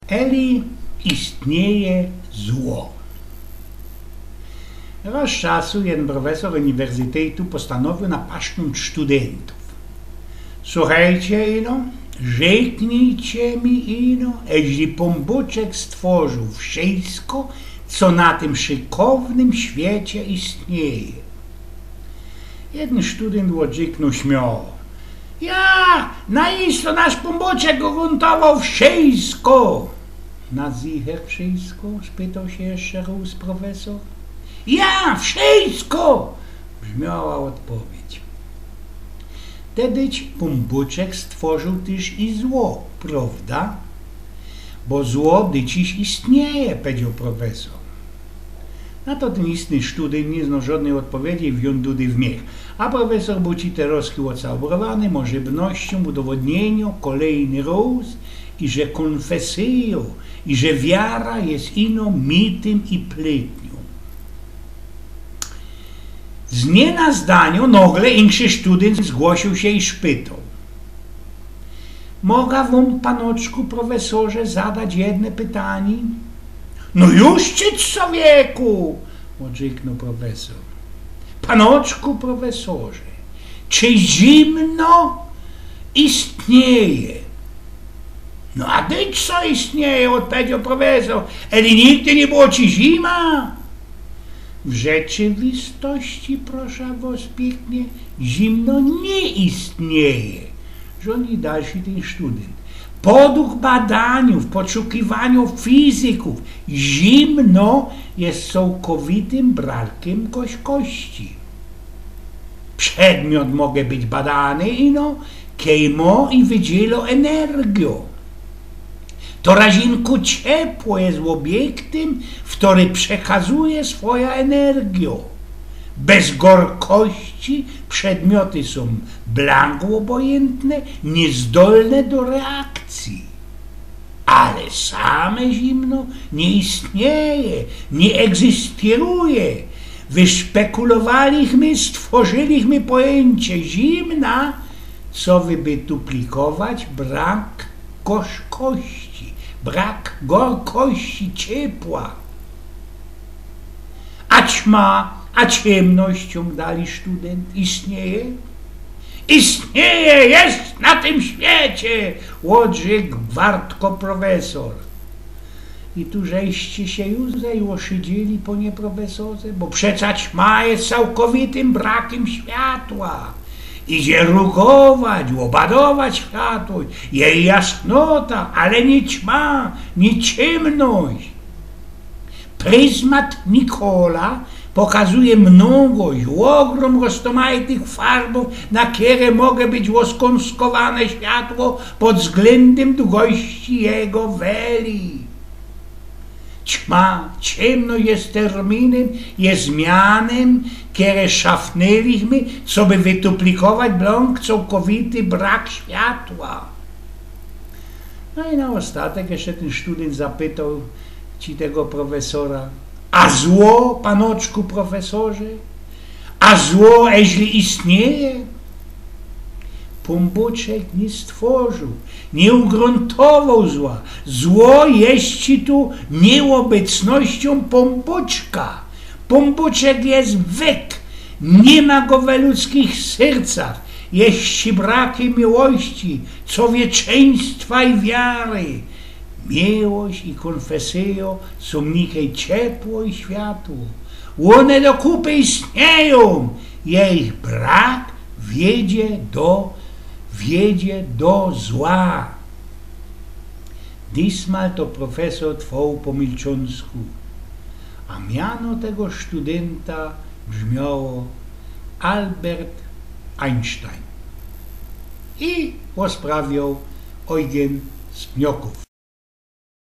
Eli istnieje zło. Raz czasu jeden profesor uniwersytetu postanowił napaścić studentów. Słuchajcie ino, rzeknijcie mi ino, jeśli Pomboczek stworzył wszystko, co na tym szykownym świecie istnieje. Jeden student odrzeknął śmiało: ja, naisto nasz Pomboczek gruntował wszystko. Na zicher wszystko? Spytał się jeszcze raz profesor. Ja, wszystko! Brzmiała odpowiedź. Wtedy Pomboczek stworzył też i zło, prawda? Bo zło dziś istnieje, powiedział profesor. Na to ten istny student nie znał żadnej odpowiedzi i wziął w miech. A profesor był teraz ocabrowany możliwością udowodnienia kolejny raz, i że konfesja, i że wiara jest ino mitem i pletnią. Z nie na zdaniu nagle inszy student zgłosił się i spytał: mogę wam, panoczku profesorze, zadać jedno pytanie? No już ci, człowieku, odrzeknął profesor. Panoczku profesorze, czy zimno istnieje? No a ty co istnieje, odpowiedział profesor, ale nigdy nie było ci zima. W rzeczywistości, proszę was pięknie, zimno nie istnieje. Rządzi dalszy ten student. Podług badaniów, poszukiwaniu fizyków, zimno jest całkowitym brakiem gorzkości. Przedmiot może być badany ino, kejmo i wydziela energię. To razinku ciepło jest obiektem, w który przekazuje swoją energię. Bez gorkości przedmioty są blanko obojętne, niezdolne do reakcji. Ale same zimno nie istnieje, nie egzystuje. Wyspekulowaliśmy, stworzyliśmy pojęcie zimna, co by duplikować brak gorzkości, brak gorkości ciepła. A ćma, a ciemność, ciągnęli student, istnieje? Istnieje, jest na tym świecie, odrzekł wartko profesor. I tu żeście się już oszydzili, panie profesorze, bo przeca ćma jest całkowitym brakiem światła. Idzie rugować, obadować światło, jej jasnota, ale nie ćma, nie ciemność. Pryzmat Nikola pokazuje mnogość, ogrom rozmaitych farbów, na które może być skonskowane światło pod względem długości jego weli. Ćma, ciemność jest terminem, jest mianem, które szafnęliśmy, co by wyduplikować blank całkowity brak światła. No i na ostatek jeszcze ten student zapytał tego profesora: a zło, panoczku profesorze? A zło, jeśli istnieje? Pomboczek nie stworzył, nie ugruntował zła. Zło jest tu nieobecnością Pomboczka. Pomboczek jest wek, nie ma go we ludzkich sercach. Jest brakiem miłości, człowieczeństwa i wiary. Miłość i konfesja są niechaj ciepło i światło. One do kupy istnieją. Ich brak wiedzie do zła. Diesmal to profesor trwał po milcząsku, a miano tego studenta brzmiało Albert Einstein. I rozprawiał Eugen Smioków.